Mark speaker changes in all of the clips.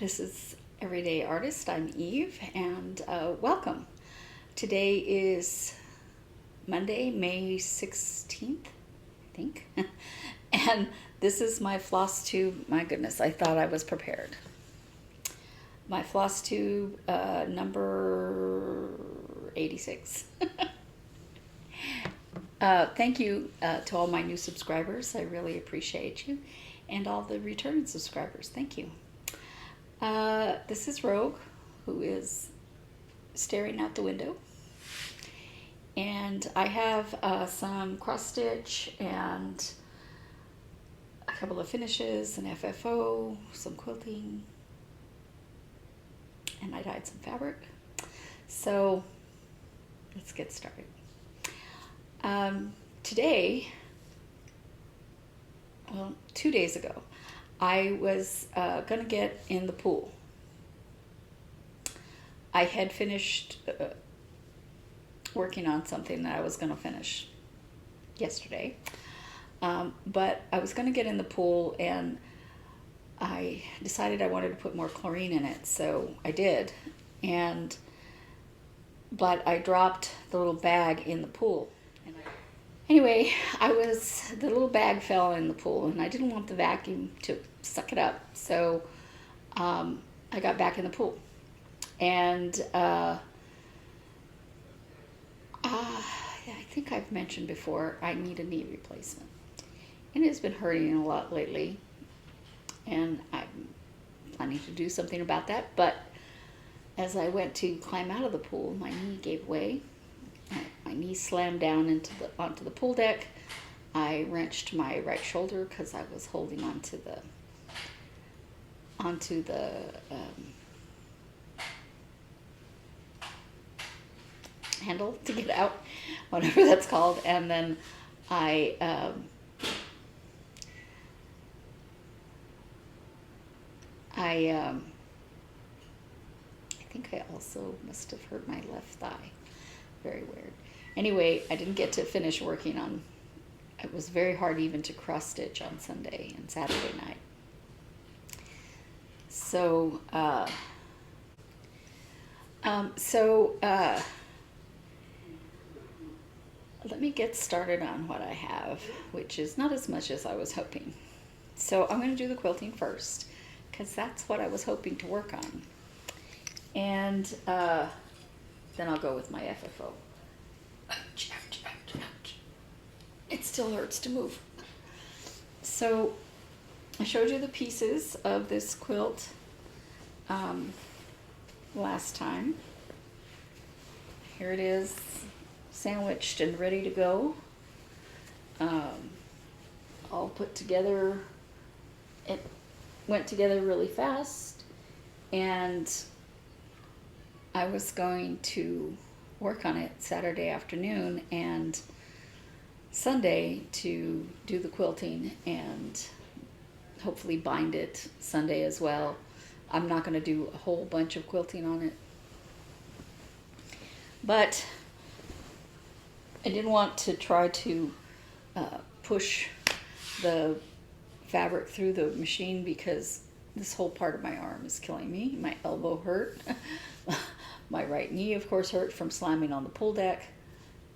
Speaker 1: This is Everyday Artist. I'm Eve, and welcome. Today is Monday, May 16th, I think. And this is my Flosstube. My goodness, I thought I was prepared. My Flosstube number 86. Thank you to all my new subscribers. I really appreciate you. And all the returning subscribers. Thank you. This is Rogue, who is staring out the window. And I have some cross stitch and a couple of finishes, an FFO, some quilting, and I dyed some fabric. So let's get started. Today, well, 2 days ago, I was going to get in the pool. I had finished working on something that I was going to finish yesterday. But I was going to get in the pool, and I decided I wanted to put more chlorine in it, so I did. But I dropped the little bag in the pool. Anyway, the little bag fell in the pool, and I didn't want the vacuum to suck it up, so I got back in the pool. And I think I've mentioned before, I need a knee replacement. And it's been hurting a lot lately, and I'm planning to do something about that. But as I went to climb out of the pool, my knee gave way. My knee slammed down onto the pool deck. I wrenched my right shoulder because I was holding onto the handle to get out, whatever that's called. And then I think I also must have hurt my left thigh. Very weird. Anyway, I didn't get to finish working on. It was very hard even to cross stitch on Sunday and Saturday night. So, let me get started on what I have, which is not as much as I was hoping. So I'm going to do the quilting first, because that's what I was hoping to work on. And then I'll go with my FFO. Ouch, ouch, ouch, ouch. It still hurts to move. So I showed you the pieces of this quilt last time. Here it is, sandwiched and ready to go. All put together. It went together really fast, and I was going to work on it Saturday afternoon and Sunday to do the quilting and hopefully bind it Sunday as well. I'm not going to do a whole bunch of quilting on it, but I didn't want to try to push the fabric through the machine because this whole part of my arm is killing me. My elbow hurt. My right knee, of course, hurt from slamming on the pool deck.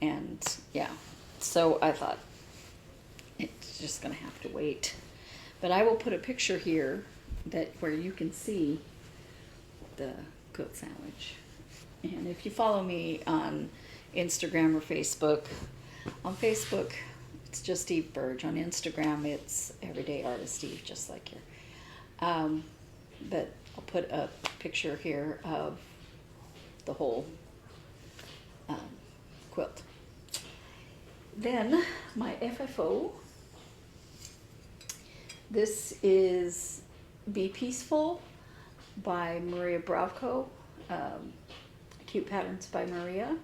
Speaker 1: And yeah, so I thought it's just going to have to wait. But I will put a picture here where you can see the quilt sandwich. And if you follow me on Instagram or Facebook, on Facebook, it's just Eve Burge. On Instagram, it's Everyday Artist Eve, just like here. But I'll put a picture here of the whole quilt. Then my FFO. This is Be Peaceful by Maria Bravko. Cute Patterns by Maria.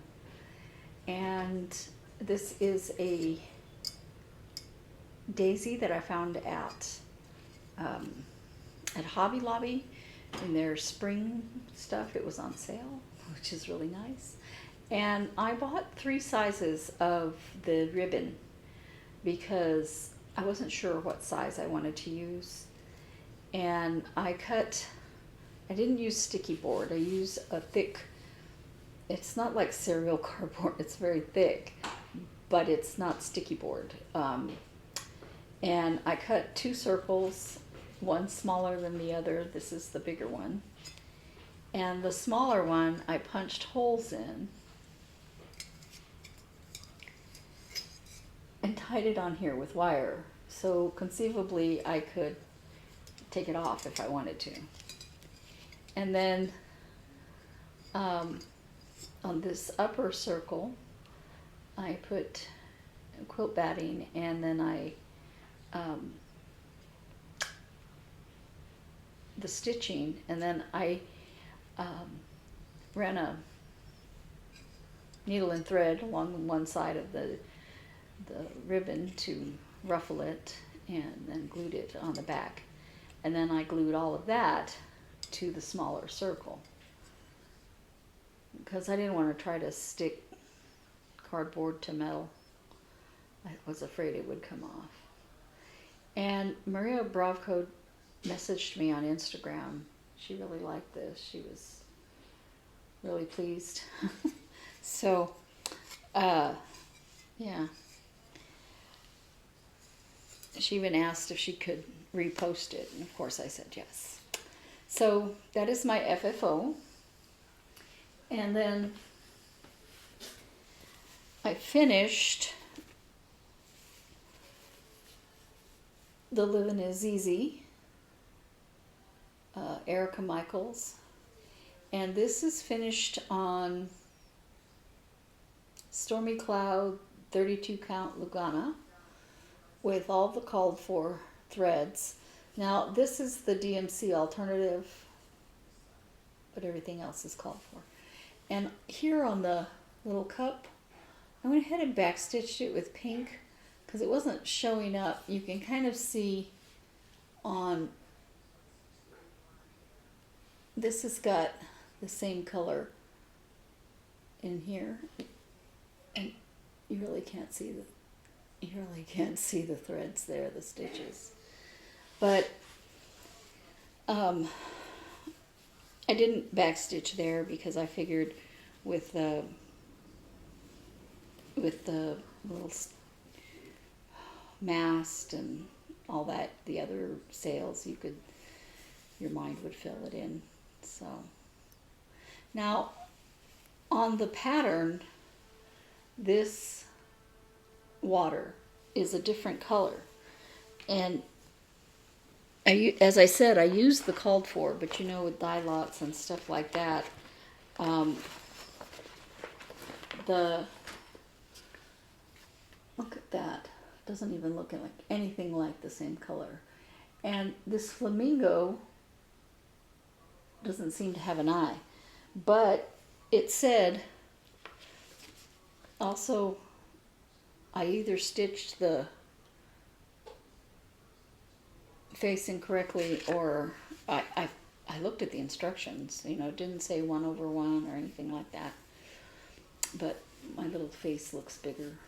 Speaker 1: And this is a daisy that I found at Hobby Lobby in their spring stuff. It was on sale, which is really nice. And I bought 3 sizes of the ribbon because I wasn't sure what size I wanted to use. And I cut I didn't use sticky board. I use a thick, it's not like cereal cardboard, it's very thick, but it's not sticky board. And I cut 2 circles, one smaller than the other. This is the bigger one. And the smaller one I punched holes in and tied it on here with wire. So conceivably I could take it off if I wanted to. And then on this upper circle I put quilt batting, and then the stitching, and then I ran a needle and thread along one side of the ribbon to ruffle it, and then glued it on the back. And then I glued all of that to the smaller circle because I didn't want to try to stick cardboard to metal. I was afraid it would come off. And Maria Bravko messaged me on Instagram. She really liked this. She was really pleased. So, yeah. She even asked if she could repost it, and of course I said yes. So that is my FFO. And then I finished the Livin' is Easy, Erica Michaels, and this is finished on Stormy Cloud 32 count Lugana with all the called for threads. Now this is the DMC alternative, but everything else is called for. And here on the little cup, I went ahead and backstitched it with pink because it wasn't showing up. You can kind of see on, this has got the same color in here, and you really can't see the threads there, the stitches. But I didn't backstitch there because I figured with the little mast and all that, the other sails, your mind would fill it in. So now on the pattern, this water is a different color, and as I said, I used the called for, but you know, with dye lots and stuff like that, look at that, doesn't even look like anything like the same color. And this flamingo doesn't seem to have an eye, but it said also I either stitched the face incorrectly, or I looked at the instructions, you know, it didn't say 1/1 or anything like that, but my little face looks bigger.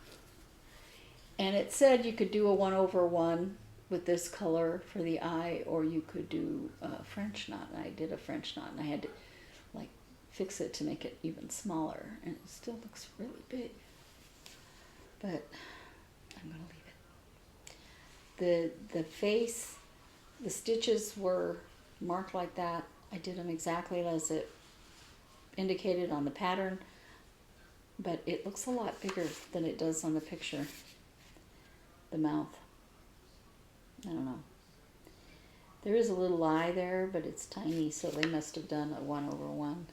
Speaker 1: And it said you could do a 1/1 with this color for the eye, or you could do a French knot. And I did a French knot, and I had to like fix it to make it even smaller, and it still looks really big, but I'm gonna leave it. The face, the stitches were marked like that. I did them exactly as it indicated on the pattern, but it looks a lot bigger than it does on the picture. The mouth, I don't know. There is a little eye there, but it's tiny, so they must have done a 1/1.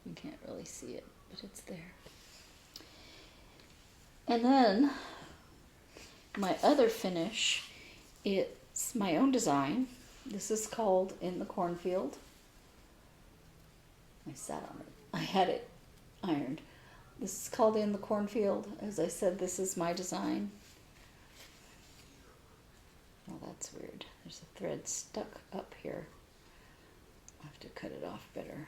Speaker 1: You can't really see it, but it's there. And then my other finish, it's my own design. This is called In the Cornfield. I sat on it. I had it ironed. This is called In the Cornfield. As I said, this is my design. Oh, that's weird. There's a thread stuck up here. I'll have to cut it off better.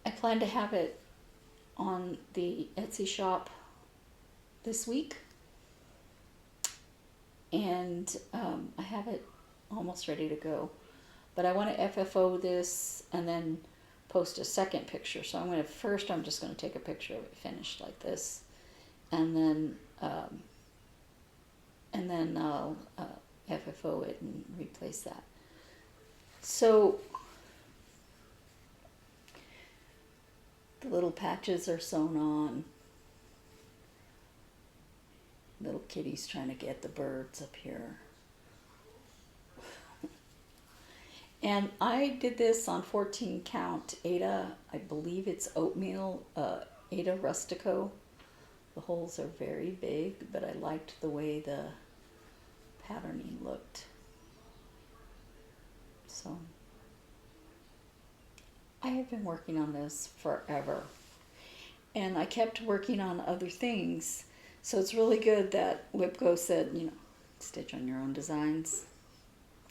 Speaker 1: I plan to have it on the Etsy shop this week. and I have it almost ready to go. But I want to FFO this and then post a second picture. So I'm going to, first I'm just going to take a picture of it finished like this, and then I'll FFO it and replace that. So the little patches are sewn on. Little kitty's trying to get the birds up here. And I did this on 14 count Ada. I believe it's oatmeal, Ada Rustico. The holes are very big, but I liked the way the patterning looked. So I have been working on this forever. And I kept working on other things. So it's really good that Whipco said, you know, stitch on your own designs.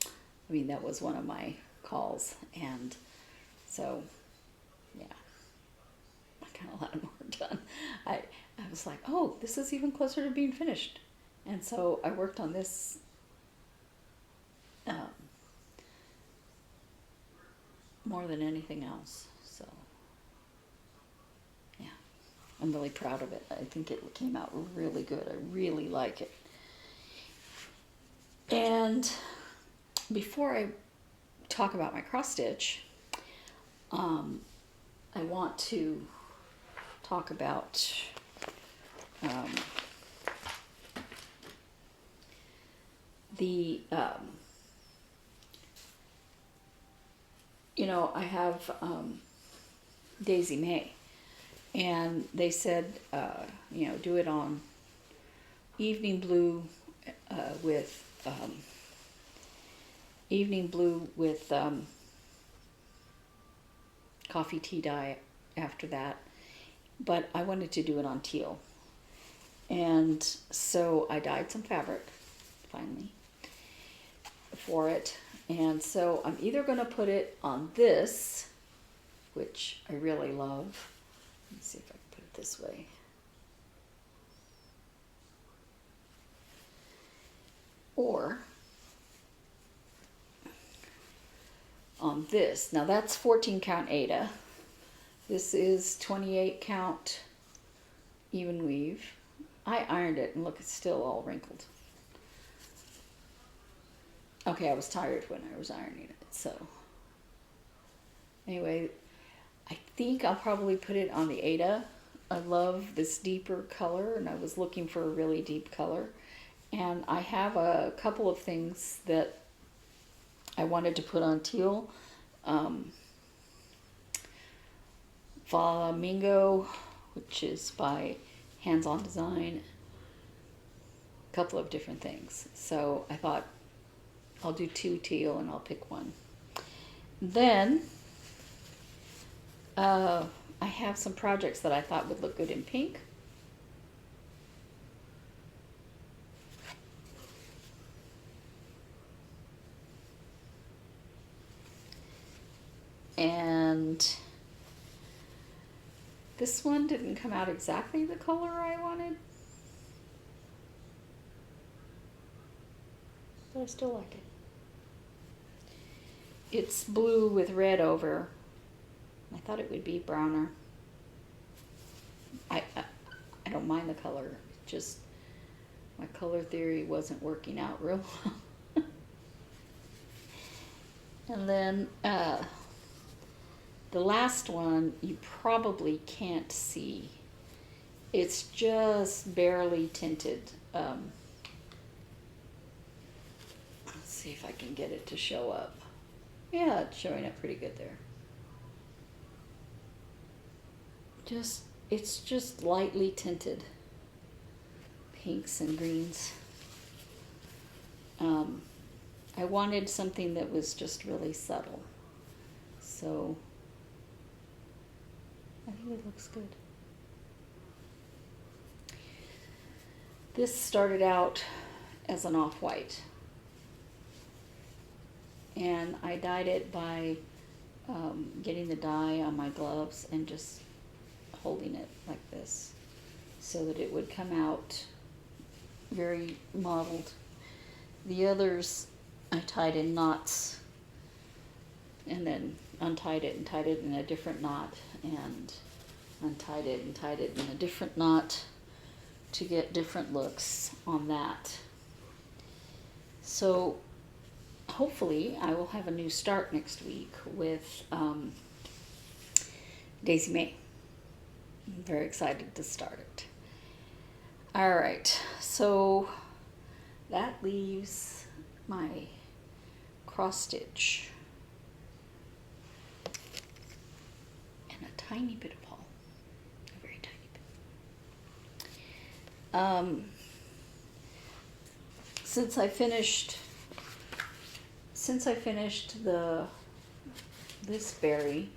Speaker 1: I mean, that was one of my calls, and so, yeah, I kind of wanted more done. I was like, oh, this is even closer to being finished, and so I worked on this more than anything else, so, yeah, I'm really proud of it. I think it came out really good. I really like it. And before I talk about my cross stitch, I want to talk about the you know, I have Daisy May, and they said you know, do it on evening blue with coffee tea dye after that, but I wanted to do it on teal, and so I dyed some fabric finally for it, and so I'm either going to put it on this, which I really love. Let's see if I can put it this way. Or on this. Now that's 14 count Ada. This is 28 count even weave. I ironed it and look, it's still all wrinkled. Okay, I was tired when I was ironing it, so anyway, I think I'll probably put it on the Ada. I love this deeper color, and I was looking for a really deep color, and I have a couple of things that I wanted to put on teal. Flamingo, which is by Hands On Design, a couple of different things. So I thought I'll do 2 teal and I'll pick one. Then I have some projects that I thought would look good in pink. And this one didn't come out exactly the color I wanted, but I still like it. It's blue with red over. I thought it would be browner. I don't mind the color, just my color theory wasn't working out real well. And then the last one you probably can't see. It's just barely tinted. Let's see if I can get it to show up. Yeah, it's showing up pretty good there. It's just lightly tinted pinks and greens. I wanted something that was just really subtle, so I think it looks good. This started out as an off-white, and I dyed it by getting the dye on my gloves and just holding it like this so that it would come out very mottled. The others I tied in knots and then untied it and tied it in a different knot and untied it and tied it in a different knot to get different looks on that. So hopefully I will have a new start next week with Daisy May. I'm very excited to start it. All right, so that leaves my cross stitch and a tiny bit of haul, a very tiny bit. Since I finished this berry,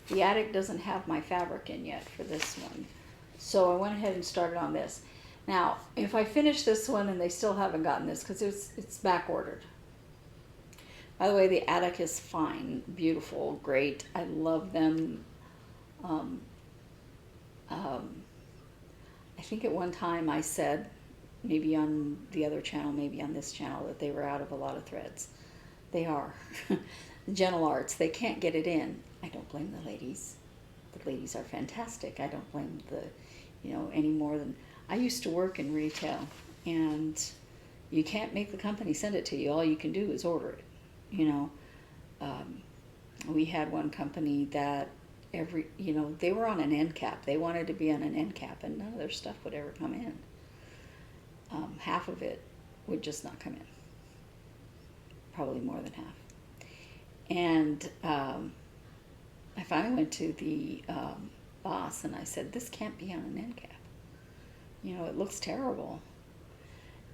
Speaker 1: the attic doesn't have my fabric in yet for this one, so I went ahead and started on this. Now, if I finish this one and they still haven't gotten this, because it's back ordered. By the way, the attic is fine, beautiful, great. I love them. I think at one time I said, maybe on the other channel, maybe on this channel, that they were out of a lot of threads. They are. The Gentle Arts, they can't get it in. I don't blame the ladies. The ladies are fantastic. I don't blame any more than... I used to work in retail, and you can't make the company send it to you. All you can do is order it, We had one company that they were on an end cap. They wanted to be on an end cap, and none of their stuff would ever come in. Half of it would just not come in. Probably more than half. And I finally went to the boss, and I said, this can't be on an end cap. It looks terrible.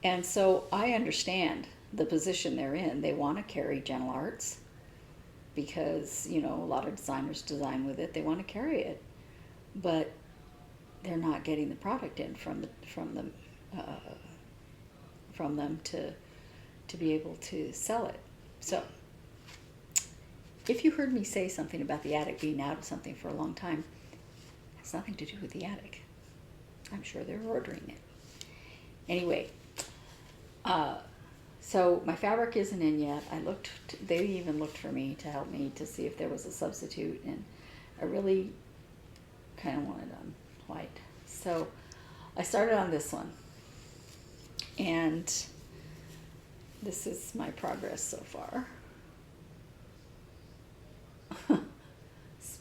Speaker 1: And so I understand the position they're in. They want to carry Gentle Arts because, a lot of designers design with it. They want to carry it. But they're not getting the product in from them to be able to sell it. So if you heard me say something about the attic being out of something for a long time, it has nothing to do with the attic. I'm sure they're ordering it. Anyway, so my fabric isn't in yet. They even looked for me to help me to see if there was a substitute, and I really kind of wanted on white. So I started on this one, and this is my progress so far. Some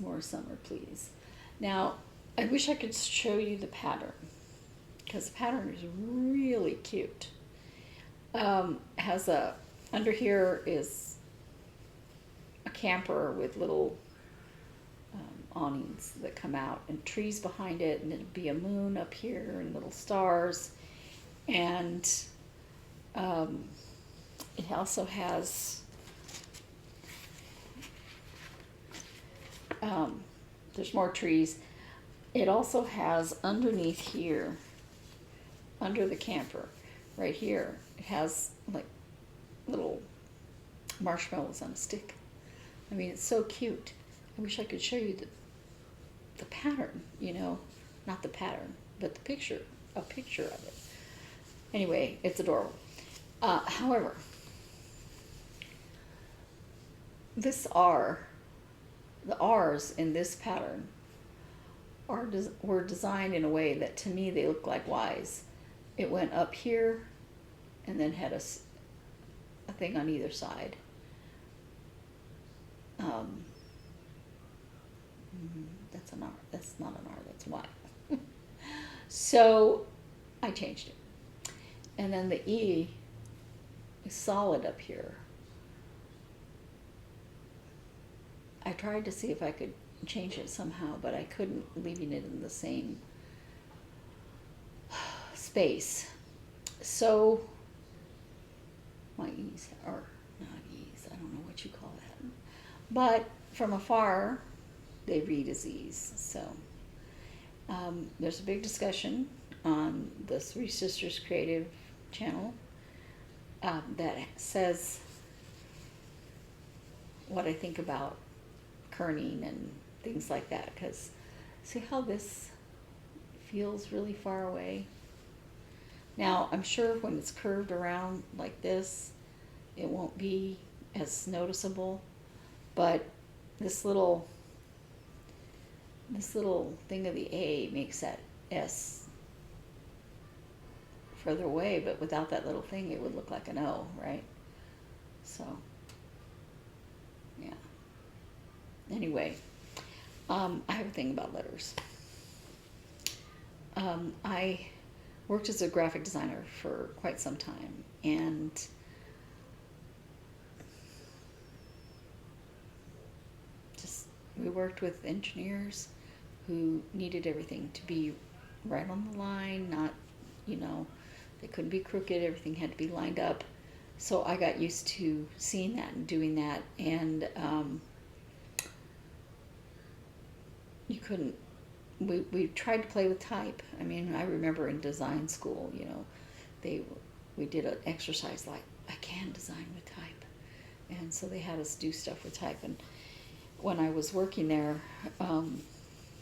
Speaker 1: more summer, please. Now, I wish I could show you the pattern, because the pattern is really cute. Under here is a camper with little awnings that come out, and trees behind it, and it'll be a moon up here and little stars. And it also has there's more trees. It also has underneath here, under the camper, right here, it has like little marshmallows on a stick. I mean, it's so cute. I wish I could show you the pattern, not the pattern, but a picture of it. Anyway, it's adorable. However, the R's in this pattern were designed in a way that, to me, they look like Y's. It went up here and then had a thing on either side. That's an R. That's not an R. That's Y. So I changed it. And then the E is solid up here. I tried to see if I could change it somehow, but I couldn't, leaving it in the same space. So my E's are not E's. I don't know what you call that. But from afar, they read as E's. So there's a big discussion on the Three Sisters Creative channel that says what I think about kerning and things like that, because see how this feels really far away? Now, I'm sure when it's curved around like this, it won't be as noticeable, but this little thing of the A makes that S further away, but without that little thing it would look like an O, right? So yeah, anyway, I have a thing about letters. I worked as a graphic designer for quite some time, and we worked with engineers who needed everything to be right on the line, not, they couldn't be crooked, everything had to be lined up. So I got used to seeing that and doing that, and you couldn't, we tried to play with type. I mean, I remember in design school, we did an exercise like, I can design with type. And so they had us do stuff with type. And when I was working there,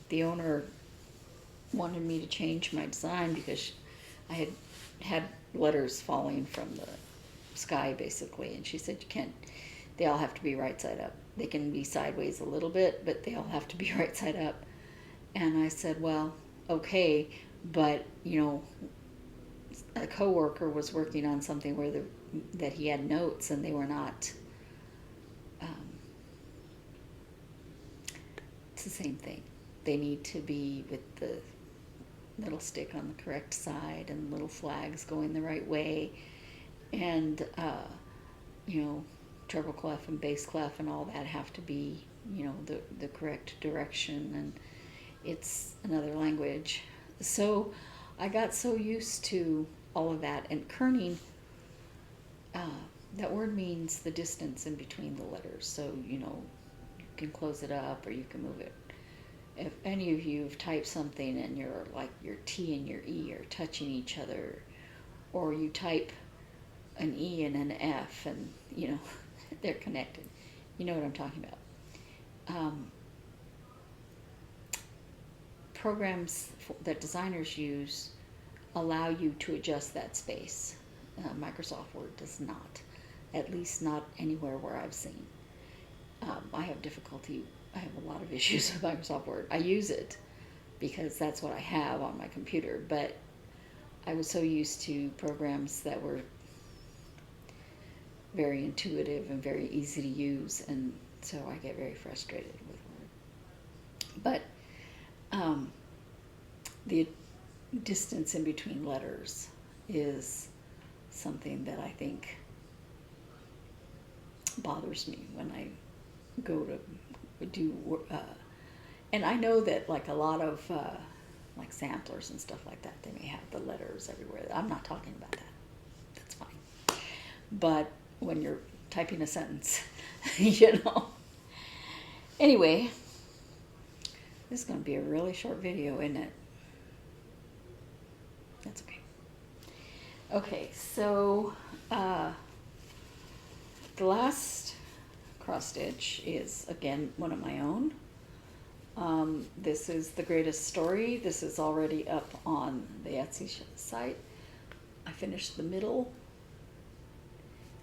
Speaker 1: the owner wanted me to change my design because I had letters falling from the sky, basically. And she said, they all have to be right side up. They can be sideways a little bit, but they all have to be right side up. And I said, well, okay, but, a coworker was working on something that he had notes, and they were not, it's the same thing. They need to be with the little stick on the correct side and little flags going the right way, and, treble clef and bass clef and all that have to be, the correct direction, and it's another language. So I got so used to all of that. And kerning, that word means the distance in between the letters. So, you can close it up or you can move it. If any of you have typed something and your T and your E are touching each other, or you type an E and an F and, they're connected. You know what I'm talking about. Programs that designers use allow you to adjust that space. Microsoft Word does not, at least not anywhere where I've seen. I have a lot of issues with Microsoft Word. I use it because that's what I have on my computer, but I was so used to programs that were very intuitive and very easy to use, and so I get very frustrated with Word. But the distance in between letters is something that I think bothers me when I go to do, and I know that like a lot of like samplers and stuff like that, they may have the letters everywhere. I'm not talking about that. That's fine. But when you're typing a sentence, Anyway, this is going to be a really short video, isn't it? That's okay. Okay, so the last cross stitch is, again, one of my own. This is The Greatest Story. This is already up on the Etsy site. I finished the middle,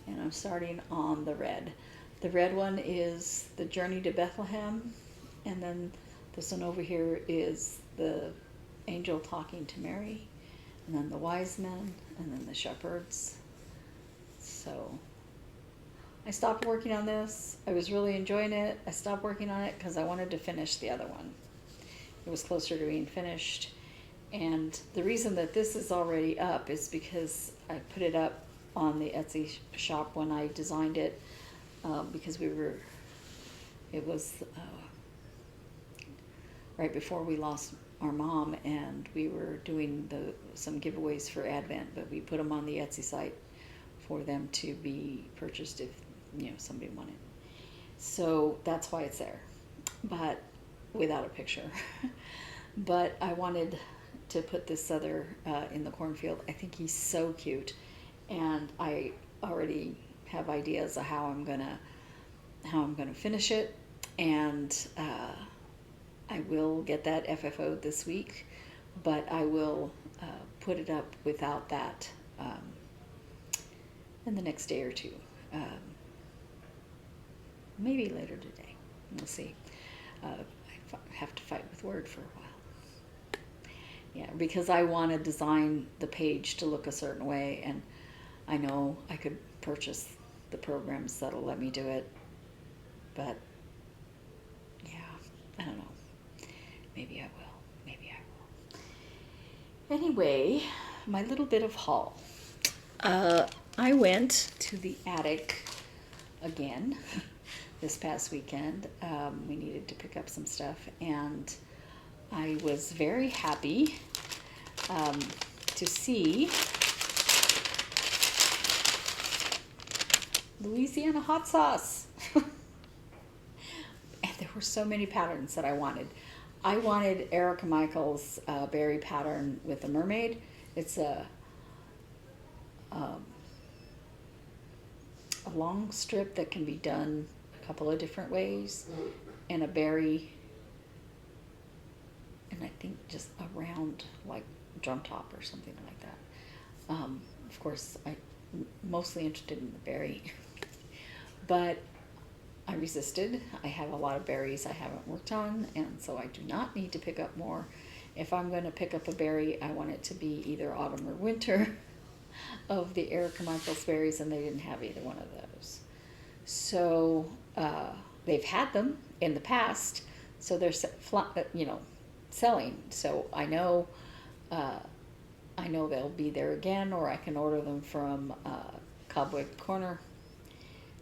Speaker 1: and I'm starting on the red. The red one is The Journey to Bethlehem, and then this one over here is the angel talking to Mary, and then the wise men, and then the shepherds. So I stopped working on this. I was really enjoying it. I stopped working on it because I wanted to finish the other one. It was closer to being finished. And the reason that this is already up is because I put it up on the Etsy shop when I designed it, because it was right before we lost our mom, and we were doing some giveaways for Advent, but we put them on the Etsy site for them to be purchased if somebody wanted. So that's why it's there, but without a picture. But I wanted to put this other in the cornfield. I think he's so cute, and I already have ideas of how I'm gonna finish it, and I will get that FFO this week, but I will put it up without that in the next day or two. maybe later today. We'll see. I have to fight with Word for a while. Yeah, because I want to design the page to look a certain way, and I know I could purchase the programs that'll let me do it, but yeah, I don't know. Maybe I will. Maybe I will. Anyway, my little bit of haul. I went to the attic again this past weekend. We needed to pick up some stuff, and I was very happy to see Louisiana hot sauce. And there were so many patterns that I wanted. I wanted Erica Michaels' berry pattern with the mermaid. It's a long strip that can be done a couple of different ways, and a berry, and I think just a round like drum top or something like that. Of course, I'm mostly interested in the berry, but I resisted. I have a lot of berries I haven't worked on, and so I do not need to pick up more. If I'm going to pick up a berry, I want it to be either autumn or winter of the Erica Michaels berries, and they didn't have either one of those. So they've had them in the past, so they're selling. So I know they'll be there again, or I can order them from Cobweb Corner.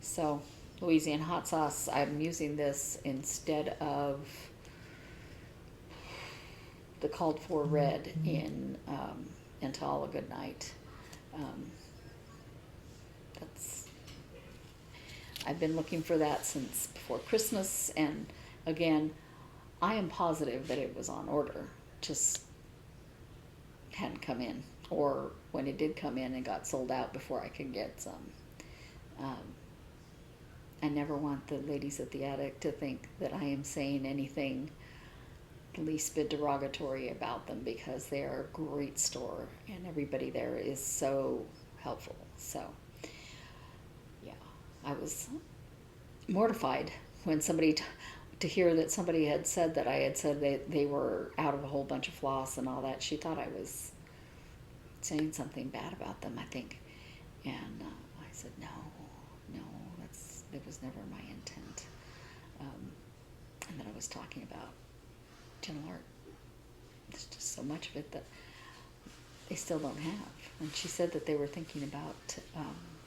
Speaker 1: So Louisiana hot sauce, I'm using this instead of the called for red in To All a Good Night. I've been looking for that since before Christmas, and again, I am positive that it was on order, just hadn't come in, or when it did come in, it got sold out before I could get some. I never want the ladies at the attic to think that I am saying anything the least bit derogatory about them, because they are a great store and everybody there is so helpful. So yeah, I was mortified when to hear that somebody had said that I had said they were out of a whole bunch of floss and all that. She thought I was saying something bad about them, I think, and I said no, it was never my intent. And then I was talking about general art. There's just so much of it that they still don't have. And she said that they were thinking about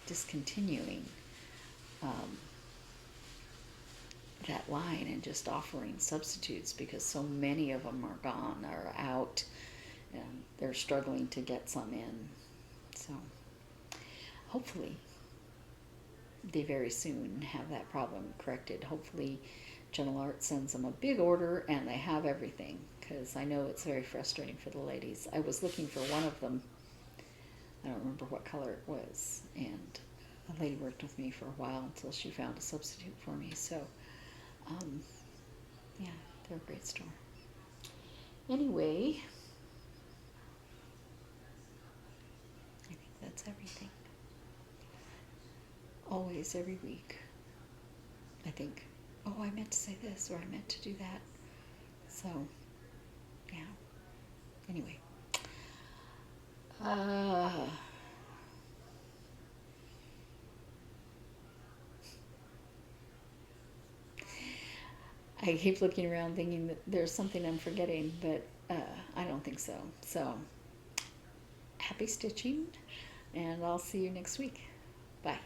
Speaker 1: discontinuing that line and just offering substitutes, because so many of them are gone, are out, and they're struggling to get some in. So hopefully they very soon have that problem corrected. Hopefully General Art sends them a big order and they have everything, because I know it's very frustrating for the ladies. I was looking for one of them. I don't remember what color it was, and a lady worked with me for a while until she found a substitute for me. So yeah, they're a great store. Anyway, I think that's everything. Always, every week, I think, oh, I meant to say this, or I meant to do that. So, yeah. Anyway. I keep looking around thinking that there's something I'm forgetting, but I don't think so. So, happy stitching, and I'll see you next week. Bye.